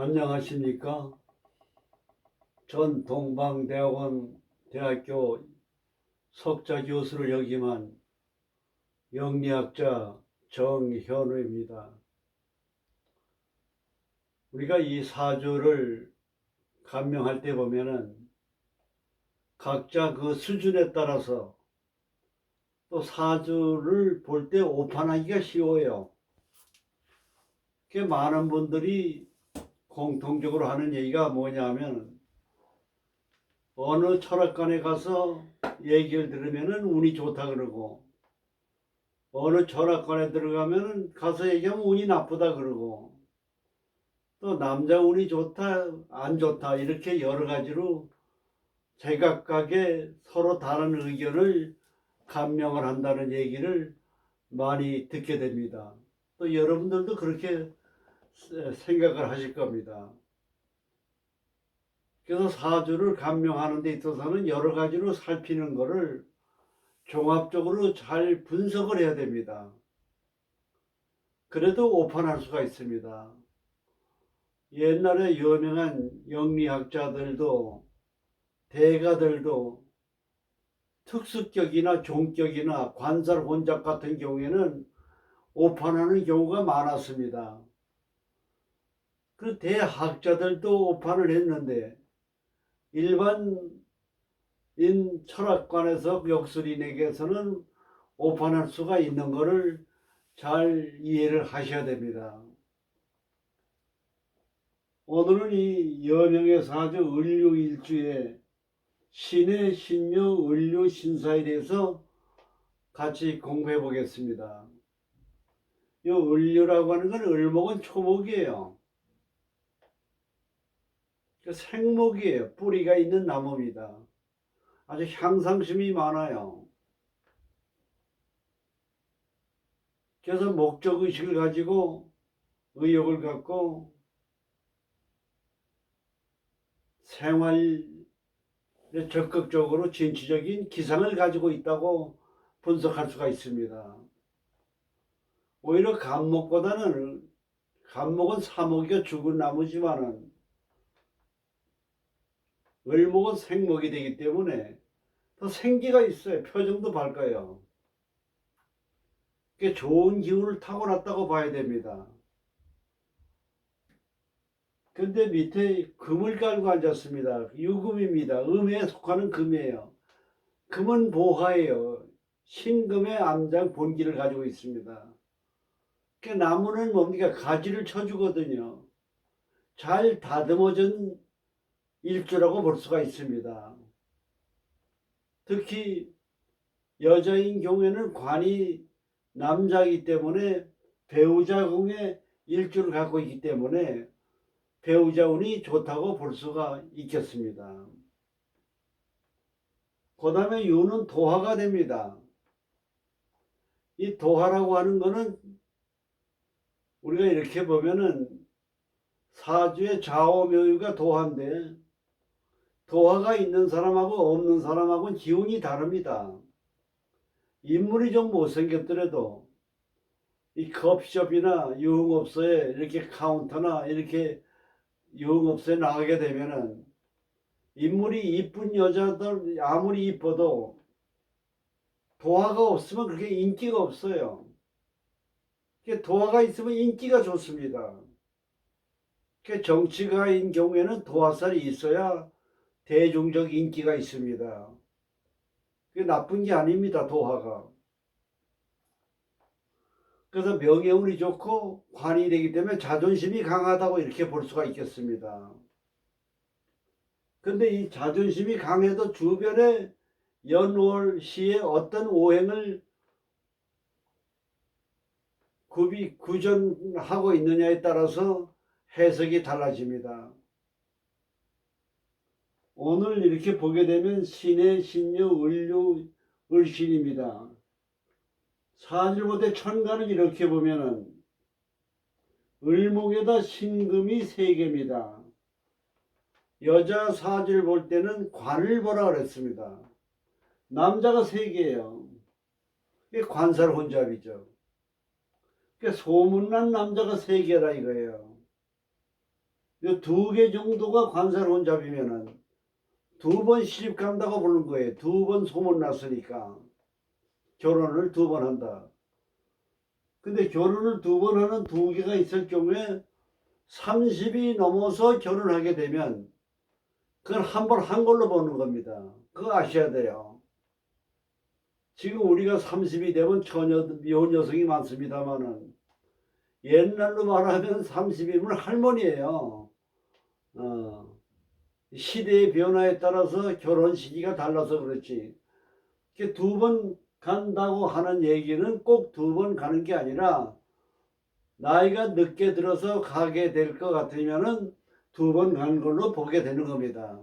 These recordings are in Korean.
안녕하십니까? 전 동방대학원 대학교 석좌 교수를 역임한 영리학자 정현우입니다. 우리가 이 사주를 감명할 때 보면은 각자 그 수준에 따라서 또 사주를 볼 때 오판하기가 쉬워요. 그 많은 분들이 공통적으로 하는 얘기가 뭐냐면 어느 철학관에 가서 얘기를 들으면은 운이 좋다 그러고 어느 철학관에 들어가면은 가서 얘기하면 운이 나쁘다 그러고 또 남자 운이 좋다 안 좋다 이렇게 여러 가지로 제각각의 서로 다른 의견을 감명을 한다는 얘기를 많이 듣게 됩니다. 또 여러분들도 그렇게 생각을 하실 겁니다. 그래서 사주를 감명하는 데 있어서는 여러 가지로 살피는 것을 종합적으로 잘 분석을 해야 됩니다. 그래도 오판할 수가 있습니다. 옛날에 유명한 영리학자들도 대가들도 특수격이나 종격이나 관살 혼잡 같은 경우에는 오판하는 경우가 많았습니다. 그 대학자들도 오판을 했는데 일반인 철학관에서 역술인에게서는 오판할 수가 있는 것을 잘 이해를 하셔야 됩니다. 오늘은 이 여명의 사주 을류일주의 신의 신묘 을류 신사에 대해서 같이 공부해 보겠습니다. 이 을류라고 하는 건 을목은 초목이에요. 생목이에요. 뿌리가 있는 나무입니다. 아주 향상심이 많아요. 그래서 목적의식을 가지고 의욕을 갖고 생활에 적극적으로 진취적인 기상을 가지고 있다고 분석할 수가 있습니다. 오히려 간목보다는 간목은 사목이가 죽은 나무지만은 을목은 생목이 되기 때문에 더 생기가 있어요. 표정도 밝아요. 그게 좋은 기운을 타고났다고 봐야 됩니다. 근데 밑에 금을 깔고 앉았습니다. 유금입니다. 음에 속하는 금이에요. 금은 보화예요. 신금의 암장 본기를 가지고 있습니다. 그 나무는 뭡니까? 가지를 쳐주거든요. 잘 다듬어진 일주라고 볼 수가 있습니다. 특히 여자인 경우에는 관이 남자이기 때문에 배우자궁의 일주를 갖고 있기 때문에 배우자 운이 좋다고 볼 수가 있겠습니다. 그 다음에 유는 도화가 됩니다. 이 도화라고 하는 거는 우리가 이렇게 보면은 사주의 좌오묘유가 도화인데 도화가 있는 사람하고 없는 사람하고는 기운이 다릅니다. 인물이 좀 못생겼더라도 이 커피숍이나 유흥업소에 이렇게 카운터나 이렇게 유흥업소에 나가게 되면은 인물이 이쁜 여자들 아무리 이뻐도 도화가 없으면 그게 인기가 없어요. 도화가 있으면 인기가 좋습니다. 정치가인 경우에는 도화살이 있어야 대중적 인기가 있습니다. 그게 나쁜 게 아닙니다. 도화가. 그래서 명예운이 좋고 관이 되기 때문에 자존심이 강하다고 이렇게 볼 수가 있겠습니다. 근데 이 자존심이 강해도 주변에 연월 시에 어떤 오행을 구전하고 있느냐에 따라서 해석이 달라집니다. 오늘 이렇게 보게 되면 신의 신유 을류 을신입니다. 사주보대 천간을 이렇게 보면은 을목에다 신금이 3개입니다. 여자 사주를 볼 때는 관을 보라 그랬습니다. 남자가 3개예요. 이게 관살 혼잡이죠. 그러니까 소문난 남자가 3개라 이거예요. 이 두 개 정도가 관살혼잡이면은 두 번 시집 간다고 보는 거예요. 두 번 소문났으니까. 결혼을 두 번 한다. 근데 결혼을 두 번 하는 두 개가 있을 경우에 30이 넘어서 결혼하게 되면 그걸 한 번 한 걸로 보는 겁니다. 그거 아셔야 돼요. 지금 우리가 30이 되면 처녀 미혼 여성이 많습니다만은 옛날로 말하면 30이면 할머니예요. 시대의 변화에 따라서 결혼 시기가 달라서 그렇지. 두 번 간다고 하는 얘기는 꼭 두 번 가는 게 아니라 나이가 늦게 들어서 가게 될 것 같으면은 두 번 간 걸로 보게 되는 겁니다.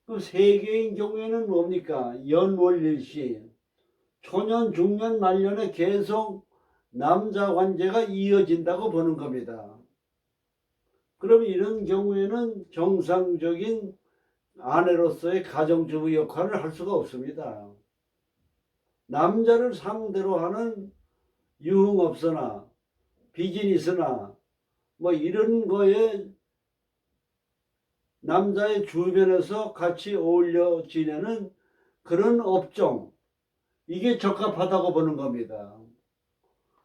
그럼 세계인 경우에는 뭡니까? 연월일시, 초년, 중년, 말년에 계속 남자 관계가 이어진다고 보는 겁니다. 그럼 이런 경우에는 정상적인 아내로서의 가정주부 역할을 할 수가 없습니다. 남자를 상대로 하는 유흥업소나 비즈니스나 뭐 이런 거에 남자의 주변에서 같이 어울려 지내는 그런 업종, 이게 적합하다고 보는 겁니다.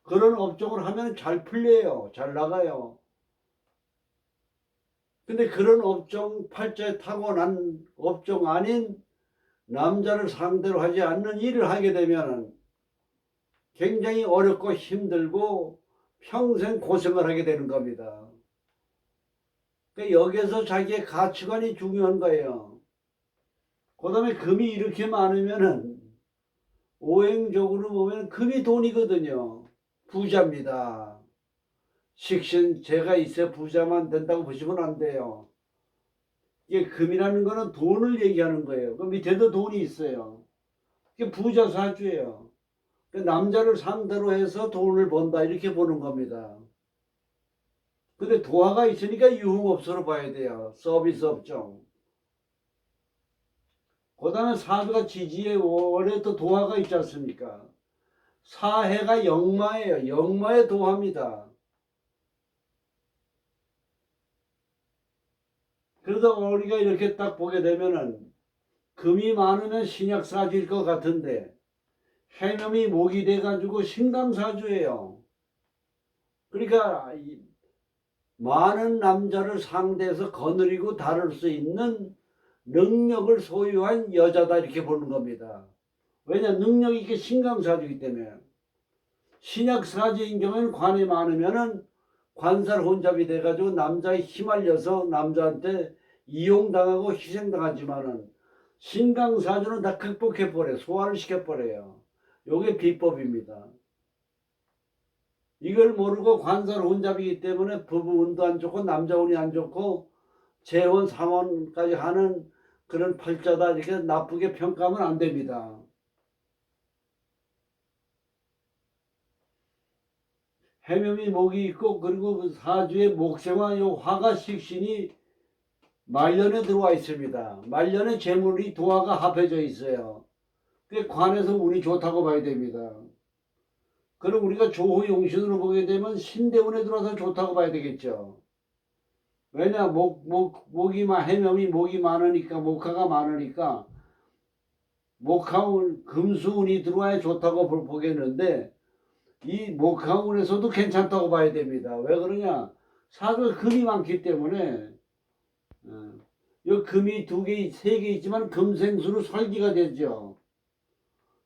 그런 업종을 하면 잘 풀려요. 잘 나가요. 근데 그런 업종, 팔자에 타고난 업종 아닌 남자를 상대로 하지 않는 일을 하게 되면 굉장히 어렵고 힘들고 평생 고생을 하게 되는 겁니다. 여기에서 자기의 가치관이 중요한 거예요. 그 다음에 금이 이렇게 많으면은 오행적으로 보면 금이 돈이거든요. 부자입니다. 식신 제가 있어야 부자만 된다고 보시면 안 돼요. 이게 금이라는 거는 돈을 얘기하는 거예요. 그 밑에도 돈이 있어요. 이게 부자 사주예요. 남자를 상대로 해서 돈을 번다 이렇게 보는 겁니다. 근데 도화가 있으니까 유흥업소로 봐야 돼요. 서비스 업종. 그 다음에 사주가 지지에 원래 또 도화가 있지 않습니까? 사해가 역마예요. 역마의 도화입니다. 그래서 우리가 이렇게 딱 보게 되면은 금이 많으면 신약사주일 것 같은데 해놈이 목이 돼가지고 신강사주예요. 그러니까 많은 남자를 상대해서 거느리고 다룰 수 있는 능력을 소유한 여자다 이렇게 보는 겁니다. 왜냐 능력이 이게 신강사주이기 때문에. 신약사주인 경우에는 관이 많으면은 관살 혼잡이 돼가지고 남자에 휘말려서 남자한테 이용당하고 희생당하지만은 신강사주는 다 극복해버려요. 소화를 시켜버려요. 요게 비법입니다. 이걸 모르고 관살 혼잡이기 때문에 부부 운도 안 좋고 남자 운이 안 좋고 재혼 상혼까지 하는 그런 팔자다 이렇게 나쁘게 평가하면 안 됩니다. 해묘이 목이 있고 그리고 사주에 목생화 요 화가 식신이 말년에 들어와 있습니다. 말년에 재물이 도화가 합해져 있어요. 그 관에서 운이 좋다고 봐야 됩니다. 그럼 우리가 조호용신으로 보게 되면 신대운에 들어와서 좋다고 봐야 되겠죠. 왜냐 목이 해명이 목이 많으니까 목화가 많으니까 목화운 금수운이 들어와야 좋다고 보겠는데 이 목화운에서도 괜찮다고 봐야 됩니다. 왜 그러냐 사주에 금이 많기 때문에 이 금이 두 개, 세 개 있지만 금생수로 설기가 되죠.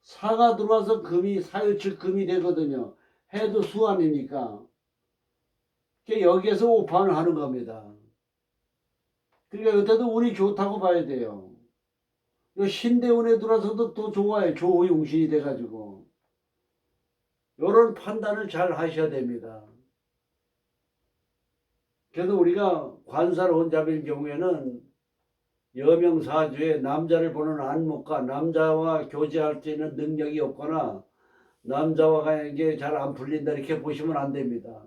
사가 들어와서 금이 사유칠 금이 되거든요. 해도 수 아닙니까? 여기에서 오판을 하는 겁니다. 그러니까 이때도 운이 좋다고 봐야 돼요. 신대운에 들어와서도 또 좋아요. 조용신이 돼가지고. 이런 판단을 잘 하셔야 됩니다. 그래서 우리가 관살 혼잡일 경우에는 여명사주에 남자를 보는 안목과 남자와 교제할 수 있는 능력이 없거나 남자와 관계 잘 안 풀린다 이렇게 보시면 안 됩니다.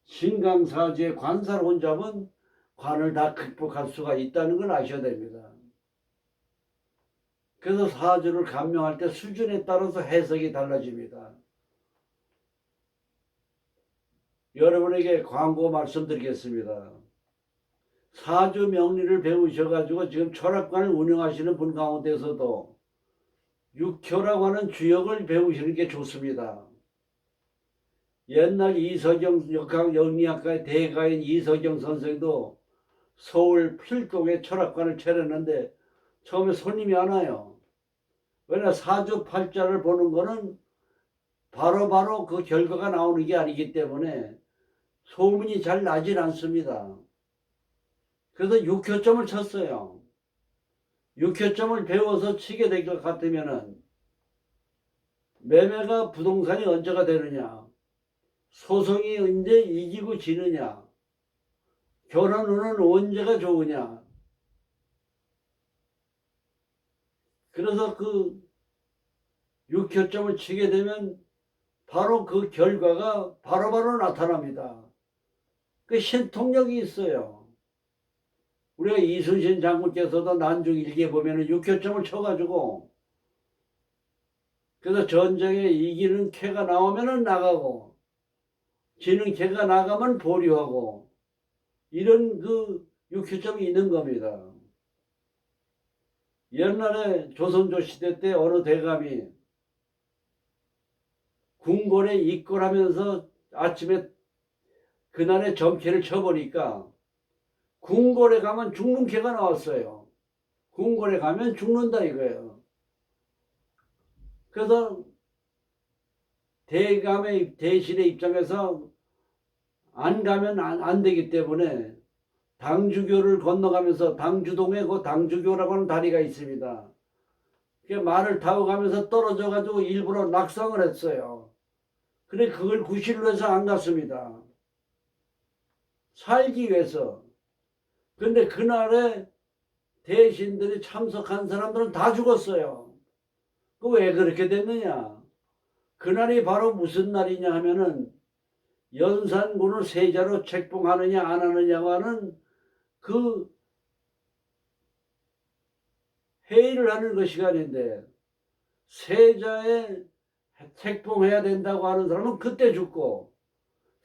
신강사주의 관살 혼잡은 관을 다 극복할 수가 있다는 걸 아셔야 됩니다. 그래서 사주를 감명할 때 수준에 따라서 해석이 달라집니다. 여러분에게 광고 말씀드리겠습니다. 사주 명리를 배우셔가지고 지금 철학관을 운영하시는 분 가운데서도 육효라고 하는 주역을 배우시는 게 좋습니다. 옛날 이서경 영리학과의 대가인 이서경 선생도 서울 필동에 철학관을 차렸는데 처음에 손님이 안 와요. 왜냐 사주팔자를 보는 거는 바로바로 그 결과가 나오는 게 아니기 때문에 소문이 잘 나질 않습니다. 그래서 6효점을 쳤어요. 6효점을 배워서 치게 될 것 같으면은 매매가 부동산이 언제가 되느냐, 소송이 언제 이기고 지느냐, 결혼 운은 언제가 좋으냐. 그래서 그 6효점을 치게 되면 바로 그 결과가 바로바로 나타납니다. 그 신통력이 있어요. 우리가 이순신 장군께서도 난중일기에 보면은 6효점을 쳐가지고 그래서 전쟁에 이기는 캐가 나오면은 나가고 지는 캐가 나가면 보류하고 이런 그 6효점이 있는 겁니다. 옛날에 조선조 시대 때 어느 대감이 궁궐에 입궐하면서 아침에 그날의 점괘를 쳐보니까 궁궐에 가면 죽는 캐가 나왔어요. 궁궐에 가면 죽는다 이거예요. 그래서 대감의 대신의 입장에서 안 가면 안 되기 때문에 당주교를 건너가면서 당주동에 그 당주교라고 하는 다리가 있습니다. 말을 타고 가면서 떨어져가지고 일부러 낙성을 했어요. 근데 그걸 구실로 해서 안 갔습니다. 살기 위해서. 근데 그날에 대신들이 참석한 사람들은 다 죽었어요. 그 왜 그렇게 됐느냐? 그날이 바로 무슨 날이냐 하면은 연산군을 세자로 책봉하느냐 안 하느냐고 하는 그 회의를 하는 그 시간인데 세자에 책봉해야 된다고 하는 사람은 그때 죽고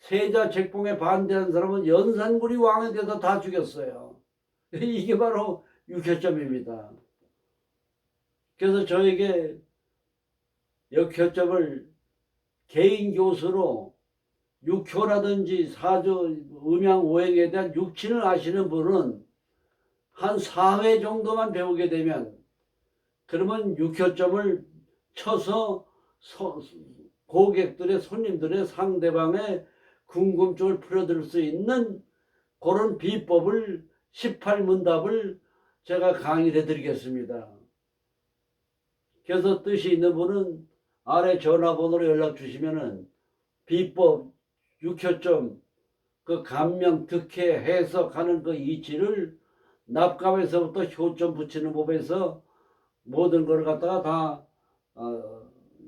세자 책봉에 반대하는 사람은 연산군이 왕이 돼서 다 죽였어요. 이게 바로 육효점입니다. 그래서 저에게 역효점을 개인 교수로 육효라든지 사주, 음양, 오행에 대한 육친을 아시는 분은 한 4회 정도만 배우게 되면 그러면 육효점을 쳐서 고객들의 손님들의 상대방의 궁금증을 풀어드릴 수 있는 그런 비법을 18문답을 제가 강의를 해드리겠습니다. 그래서 뜻이 있는 분은 아래 전화번호로 연락 주시면은 비법, 육효점, 그 감명, 득해, 해석하는 그 이치를 납감에서부터 효점 붙이는 법에서 모든 걸 갖다가 다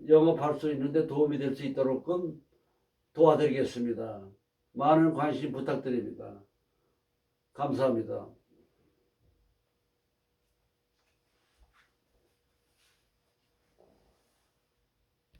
영업할 수 있는데 도움이 될 수 있도록 도와드리겠습니다. 많은 관심 부탁드립니다. 감사합니다.